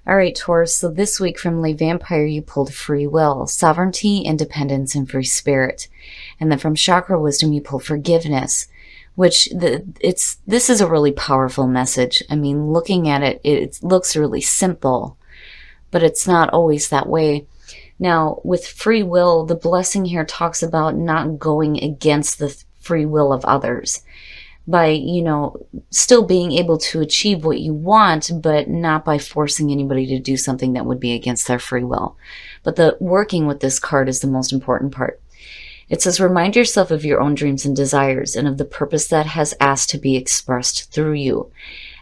All right, Taurus. So this week from Le Vampire, you pulled free will, sovereignty, independence, and free spirit. And then from Chakra Wisdom, you pulled forgiveness, which this is a really powerful message. I mean, looking at it, it looks really simple, but it's not always that way. Now, with free will, the blessing here talks about not going against the free will of others by, still being able to achieve what you want, but not by forcing anybody to do something that would be against their free will. But the working with this card is the most important part. It says, remind yourself of your own dreams and desires and of the purpose that has asked to be expressed through you.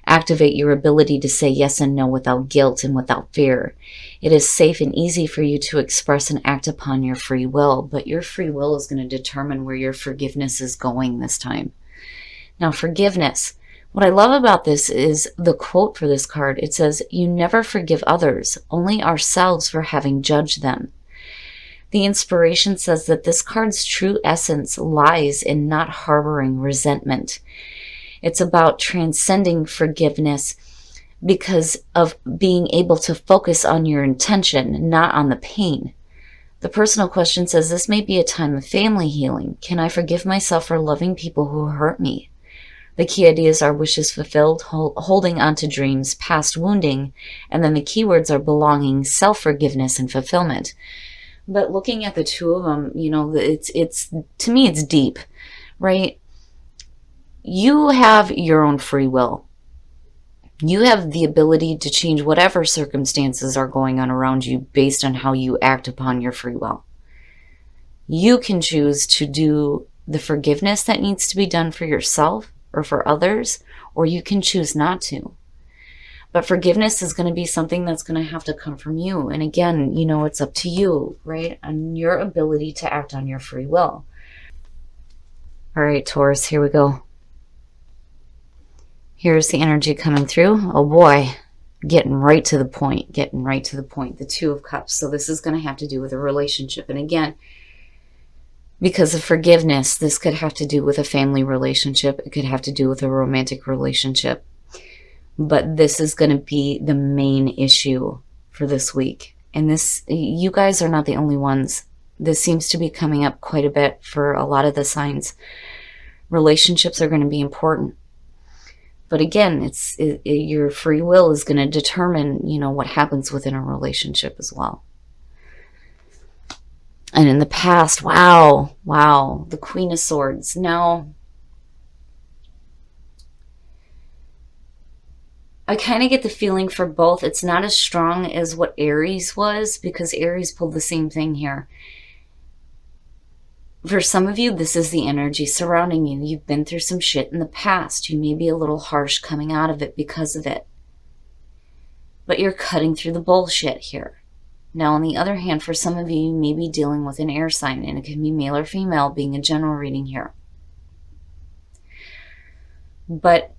Activate your ability to say yes and no without guilt and without fear. It is safe and easy for you to express and act upon your free will, but your free will is going to determine where your forgiveness is going this time. Now, forgiveness. What I love about this is the quote for this card. It says, you never forgive others, only ourselves for having judged them. The inspiration says that this card's true essence lies in not harboring resentment. It's about transcending forgiveness because of being able to focus on your intention, not on the pain. The personal question says, this may be a time of family healing. Can I forgive myself for loving people who hurt me? The key ideas are wishes fulfilled, holding on to dreams, past wounding, and then the keywords are belonging, self-forgiveness, and fulfillment. But looking at the two of them, it's to me, it's deep, right? You have your own free will. You have the ability to change whatever circumstances are going on around you based on how you act upon your free will. You can choose to do the forgiveness that needs to be done for yourself or for others, or you can choose not to. But forgiveness is going to be something that's going to have to come from you. And again, it's up to you, right? And your ability to act on your free will. All right, Taurus, here we go. Here's the energy coming through. Oh boy, getting right to the point, the Two of Cups. So this is going to have to do with a relationship. And again, because of forgiveness, this could have to do with a family relationship. It could have to do with a romantic relationship. But this is going to be the main issue for this week. And this, you guys are not the only ones. This seems to be coming up quite a bit for a lot of the signs. Relationships are going to be important. But again, your free will is going to determine, what happens within a relationship as well. And in the past, wow, the Queen of Swords. Now, I kind of get the feeling for both. It's not as strong as what Aries was, because Aries pulled the same thing here. For some of you, this is the energy surrounding you. You've been through some shit in the past. You may be a little harsh coming out of it because of it. But you're cutting through the bullshit here. Now, on the other hand, for some of you, you may be dealing with an air sign, and it can be male or female, being a general reading here. But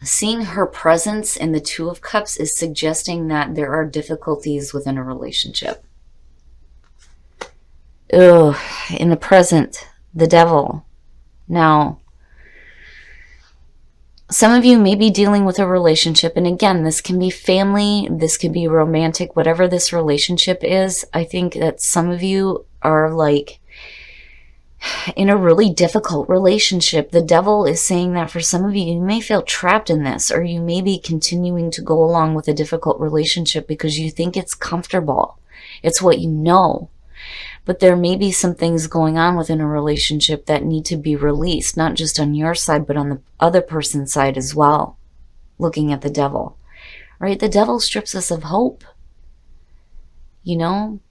seeing her presence in the Two of Cups is suggesting that there are difficulties within a relationship. Ugh, in the present, the Devil. Now, some of you may be dealing with a relationship, and again, this can be family, this can be romantic, whatever this relationship is. I think that some of you are like in a really difficult relationship. The Devil is saying that for some of you, you may feel trapped in this, or you may be continuing to go along with a difficult relationship because you think it's comfortable. It's what you know. But there may be some things going on within a relationship that need to be released, not just on your side, but on the other person's side as well. Looking at the Devil, right? The Devil strips us of hope, And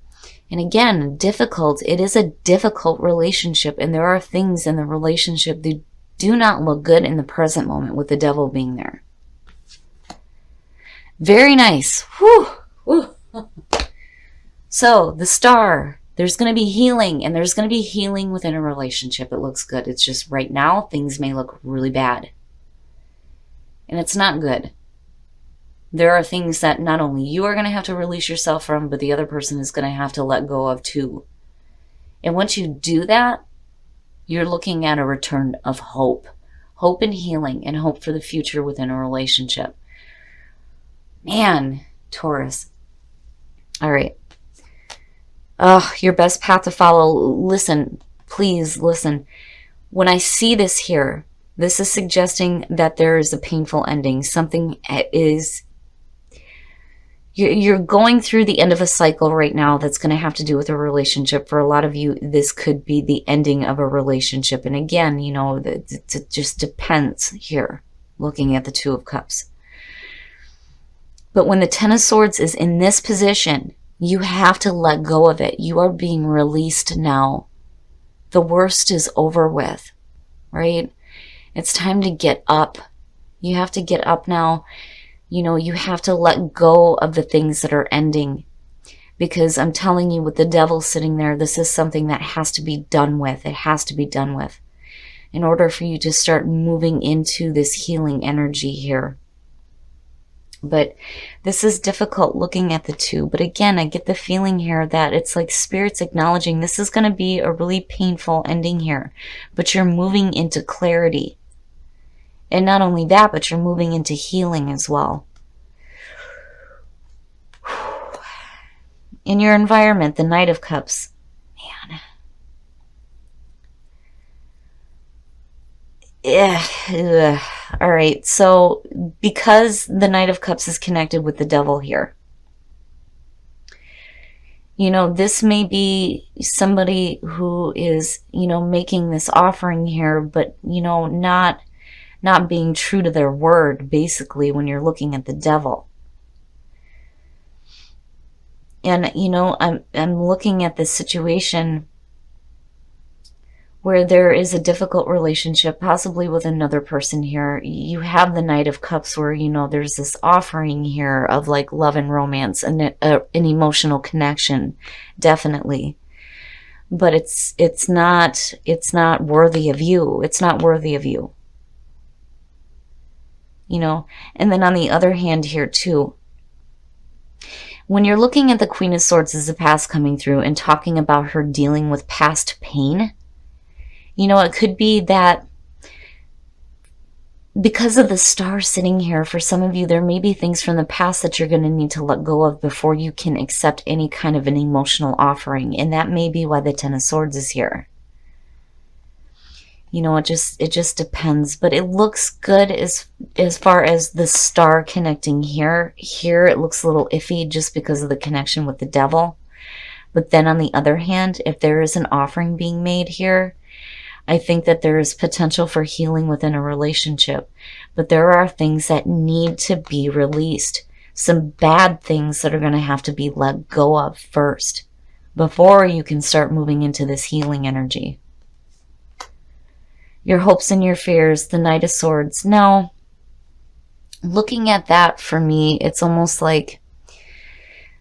again, it is a difficult relationship, and there are things in the relationship that do not look good in the present moment with the Devil being there. Very nice. Whew. Whew. So, the Star. There's going to be healing, and there's going to be healing within a relationship. It looks good. It's just right now, things may look really bad. And it's not good. There are things that not only you are going to have to release yourself from, but the other person is going to have to let go of too. And once you do that, you're looking at a return of hope. Hope and healing, and hope for the future within a relationship. Man, Taurus. All right. Oh, your best path to follow. Listen, please listen. When I see this here, this is suggesting that there is a painful ending. Something is, you're going through the end of a cycle right now that's going to have to do with a relationship. For a lot of you, this could be the ending of a relationship. And again, you know, it just depends here, looking at the Two of Cups. But when the Ten of Swords is in this position, you have to let go of it. You are being released now. The worst is over with, right? It's time to get up. You have to get up now. You know, you have to let go of the things that are ending. Because I'm telling you, with the Devil sitting there, this is something that has to be done with. It has to be done with in order for you to start moving into this healing energy here. But this is difficult looking at the two. But again, I get the feeling here that it's like Spirit's acknowledging this is going to be a really painful ending here. But you're moving into clarity. And not only that, but you're moving into healing as well. In your environment, the Knight of Cups. Man. Yeah. All right. So because the Knight of Cups is connected with the Devil here, you know, this may be somebody who is, you know, making this offering here, but, you know, not being true to their word, basically, when you're looking at the Devil. And, you know, I'm looking at this situation where there is a difficult relationship, possibly with another person here. You have the Knight of Cups where, you know, there's this offering here of like love and romance and an emotional connection, definitely. But it's not worthy of you. It's not worthy of you. You know, and then on the other hand here too, when you're looking at the Queen of Swords as the past coming through and talking about her dealing with past pain, you know, it could be that because of the Star sitting here, for some of you, there may be things from the past that you're going to need to let go of before you can accept any kind of an emotional offering. And that may be why the Ten of Swords is here. You know, it just depends. But it looks good as far as the Star connecting here. Here it looks a little iffy just because of the connection with the Devil. But then on the other hand, if there is an offering being made here, I think that there is potential for healing within a relationship, but there are things that need to be released. Some bad things that are going to have to be let go of first before you can start moving into this healing energy. Your hopes and your fears, the Knight of Swords. Now, looking at that for me, it's almost like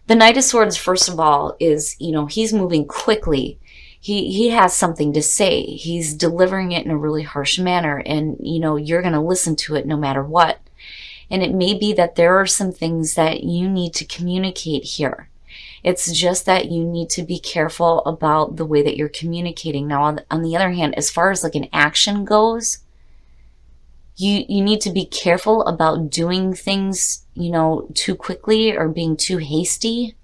the Knight of Swords, first of all, is, you know, he's moving quickly. He has something to say. He's delivering it in a really harsh manner, and, you know, you're going to listen to it no matter what. And it may be that there are some things that you need to communicate here. It's just that you need to be careful about the way that you're communicating. Now, on the other hand, as far as like an action goes, you need to be careful about doing things, you know, too quickly or being too hasty.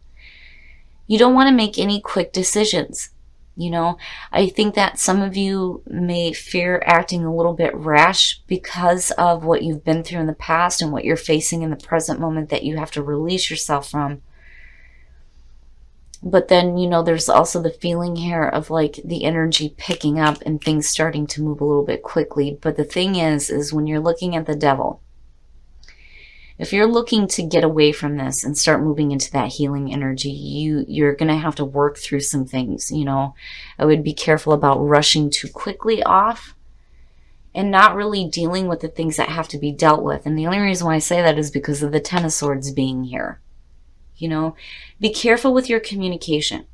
You don't want to make any quick decisions. You know, I think that some of you may fear acting a little bit rash because of what you've been through in the past and what you're facing in the present moment that you have to release yourself from. But then, you know, there's also the feeling here of like the energy picking up and things starting to move a little bit quickly. But the thing is when you're looking at the Devil, if you're looking to get away from this and start moving into that healing energy, you're going to have to work through some things. You know, I would be careful about rushing too quickly off and not really dealing with the things that have to be dealt with. And the only reason why I say that is because of the Ten of Swords being here. You know, be careful with your communication,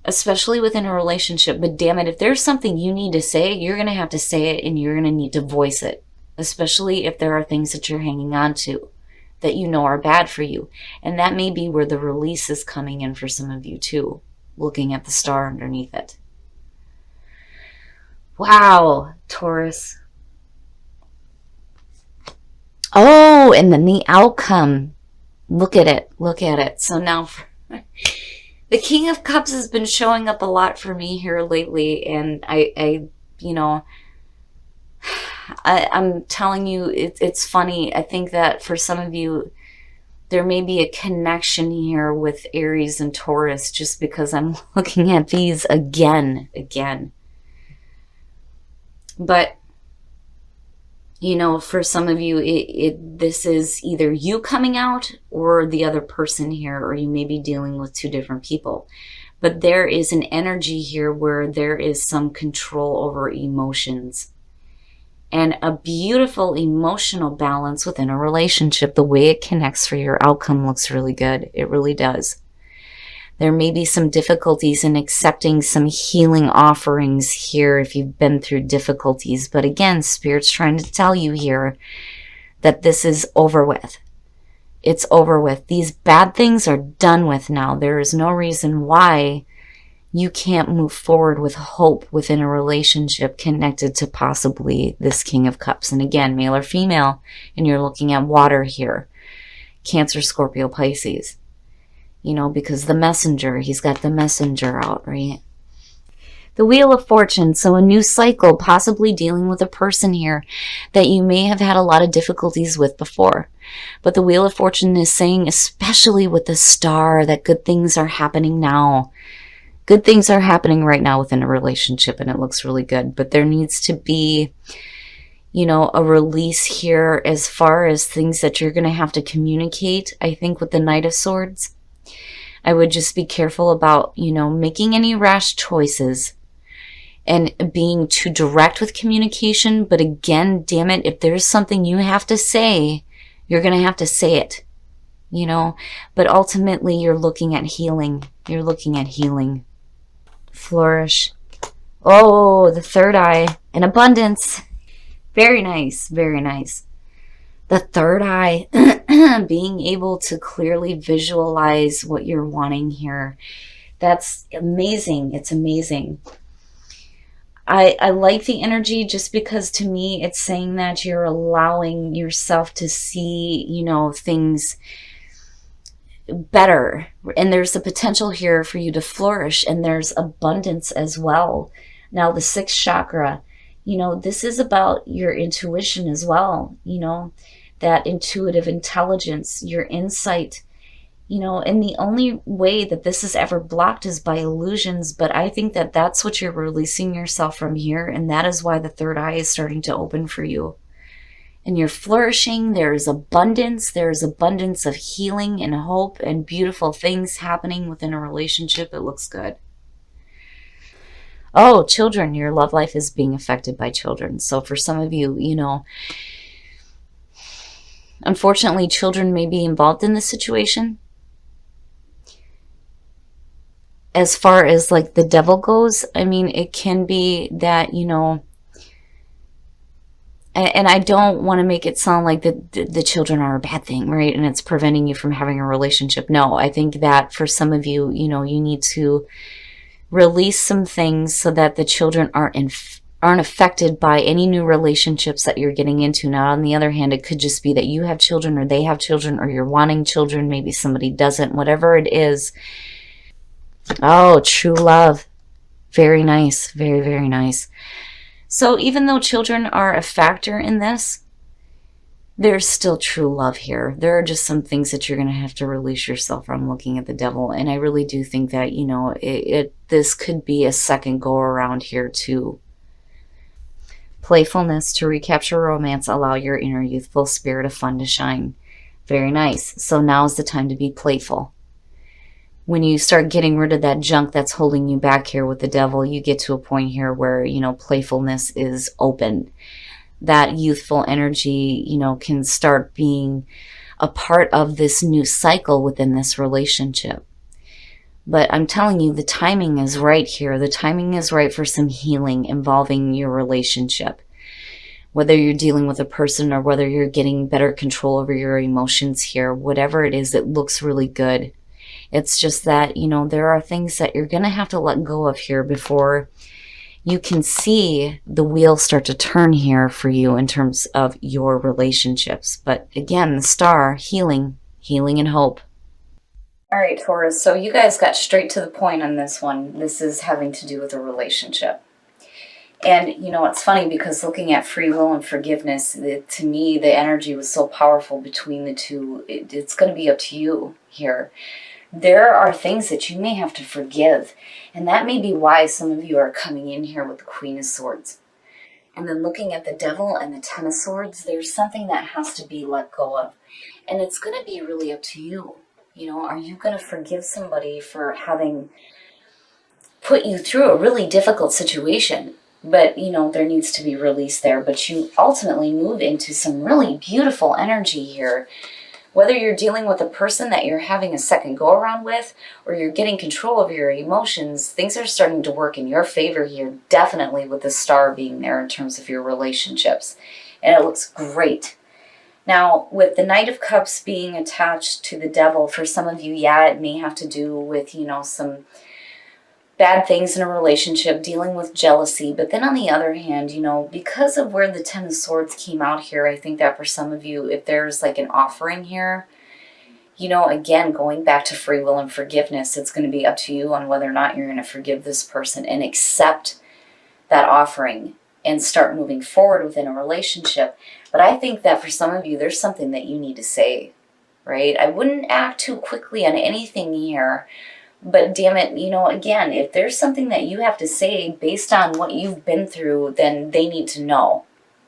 especially within a relationship. But damn it, if there's something you need to say, you're going to have to say it and you're going to need to voice it. Especially if there are things that you're hanging on to that you know are bad for you. And that may be where the release is coming in for some of you too, looking at the Star underneath it. Wow, Taurus. Oh, and then the outcome. Look at it. Look at it. So now the King of Cups has been showing up a lot for me here lately. And I'm telling you, it's funny. I think that for some of you, there may be a connection here with Aries and Taurus just because I'm looking at these again. But, for some of you, this is either you coming out or the other person here, or you may be dealing with two different people. But there is an energy here where there is some control over emotions. And a beautiful emotional balance within a relationship. The way it connects for your outcome looks really good. It really does. There may be some difficulties in accepting some healing offerings here if you've been through difficulties. But again, Spirit's trying to tell you here that this is over with. It's over with. These bad things are done with now. There is no reason why you can't move forward with hope within a relationship connected to possibly this King of Cups. And again, male or female, and you're looking at water here. Cancer, Scorpio, Pisces. Because the messenger, he's got the messenger out, right? The Wheel of Fortune, so a new cycle, possibly dealing with a person here that you may have had a lot of difficulties with before. But the Wheel of Fortune is saying, especially with the star, that good things are happening now. Good things are happening right now within a relationship, and it looks really good. But there needs to be, a release here as far as things that you're going to have to communicate. I think with the Knight of Swords, I would just be careful about, making any rash choices and being too direct with communication. But again, damn it, if there's something you have to say, you're going to have to say it, But ultimately, you're looking at healing. You're looking at healing. Flourish. Oh, the third eye and abundance. Very nice. Very nice. The third eye, being able to clearly visualize what you're wanting here. That's amazing. It's amazing. I like the energy just because to me it's saying that you're allowing yourself to see, things better, and there's the potential here for you to flourish, and there's abundance as well. Now the sixth chakra, this is about your intuition as well, that intuitive intelligence, your insight, and the only way that this is ever blocked is by illusions. But I think that that's what you're releasing yourself from here, and that is why the third eye is starting to open for you. And you're flourishing. There's abundance of healing and hope and beautiful things happening within a relationship. It looks good. Oh, children, your love life is being affected by children. So for some of you, unfortunately, children may be involved in this situation. As far as like the devil goes, it can be that, and I don't want to make it sound like the children are a bad thing, right? And it's preventing you from having a relationship. No, I think that for some of you, you need to release some things so that the children aren't affected by any new relationships that you're getting into. Now, on the other hand, it could just be that you have children or they have children or you're wanting children. Maybe somebody doesn't, whatever it is. Oh, true love. Very nice. Very, very nice. So even though children are a factor in this, there's still true love here. There are just some things that you're going to have to release yourself from looking at the devil. And I really do think that, this could be a second go around here too. Playfulness to recapture romance, allow your inner youthful spirit of fun to shine. Very nice. So now is the time to be playful. When you start getting rid of that junk that's holding you back here with the devil, you get to a point here where, playfulness is open. That youthful energy, can start being a part of this new cycle within this relationship. But I'm telling you, the timing is right here. The timing is right for some healing involving your relationship. Whether you're dealing with a person or whether you're getting better control over your emotions here, whatever it is, it looks really good. It's just that, there are things that you're going to have to let go of here before you can see the wheel start to turn here for you in terms of your relationships. But again, the star, healing, healing and hope. All right, Taurus, so you guys got straight to the point on this one. This is having to do with a relationship. And, it's funny because looking at free will and forgiveness, to me, the energy was so powerful between the two. It's going to be up to you here. There are things that you may have to forgive. And that may be why some of you are coming in here with the Queen of Swords. And then looking at the Devil and the Ten of Swords, there's something that has to be let go of. And it's going to be really up to you. Are you going to forgive somebody for having put you through a really difficult situation? But, there needs to be release there. But you ultimately move into some really beautiful energy here. Whether you're dealing with a person that you're having a second go around with, or you're getting control of your emotions, things are starting to work in your favor here, definitely with the Star being there in terms of your relationships. And it looks great. Now, with the Knight of Cups being attached to the Devil, for some of you, yeah, it may have to do with, some bad things in a relationship, dealing with jealousy. But then on the other hand, because of where the Ten of Swords came out here, I think that for some of you, if there's like an offering here, again, going back to free will and forgiveness, it's going to be up to you on whether or not you're going to forgive this person and accept that offering and start moving forward within a relationship. But I think that for some of you, there's something that you need to say, right? I wouldn't act too quickly on anything here. But damn it, again, if there's something that you have to say based on what you've been through, then they need to know,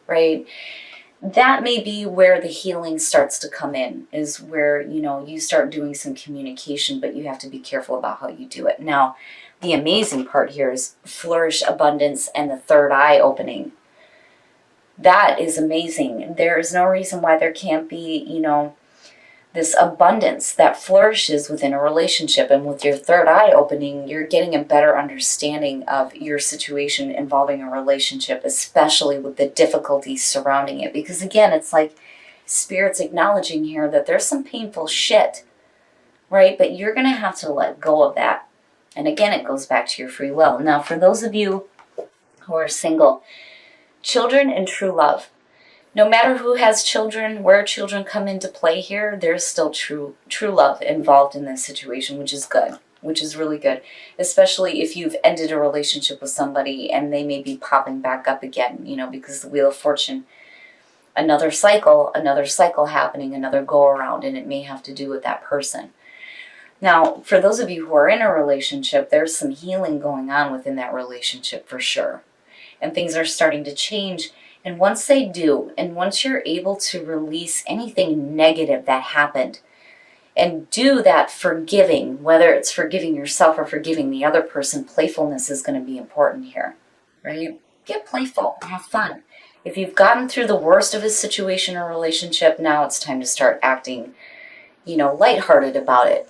right? That may be where the healing starts to come in, is where, you start doing some communication, but you have to be careful about how you do it. Now, the amazing part here is flourish, abundance, and the third eye opening. That is amazing. There is no reason why there can't be, this abundance that flourishes within a relationship. And with your third eye opening, you're getting a better understanding of your situation involving a relationship, especially with the difficulties surrounding it. Because again, it's like Spirit's acknowledging here that there's some painful shit, right? But you're going to have to let go of that. And again, it goes back to your free will. Now, for those of you who are single, children and true love. No matter who has children, where children come into play here, there's still true love involved in this situation, which is good, which is really good. Especially if you've ended a relationship with somebody and they may be popping back up again, because the Wheel of Fortune, another cycle happening, another go around, and it may have to do with that person. Now, for those of you who are in a relationship, there's some healing going on within that relationship for sure. And things are starting to change. And once they do, and once you're able to release anything negative that happened and do that forgiving, whether it's forgiving yourself or forgiving the other person, playfulness is going to be important here, right? Get playful, have fun. If you've gotten through the worst of a situation or relationship, now it's time to start acting, lighthearted about it.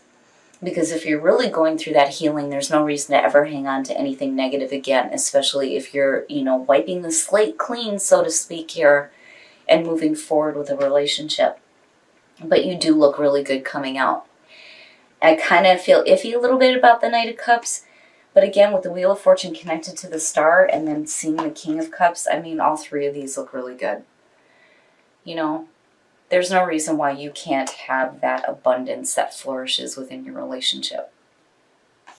Because if you're really going through that healing, there's no reason to ever hang on to anything negative again, especially if you're, wiping the slate clean, so to speak, here and moving forward with a relationship. But you do look really good coming out. I kind of feel iffy a little bit about the Knight of Cups, but again, with the Wheel of Fortune connected to the Star and then seeing the King of Cups, all three of these look really good. There's no reason why you can't have that abundance that flourishes within your relationship.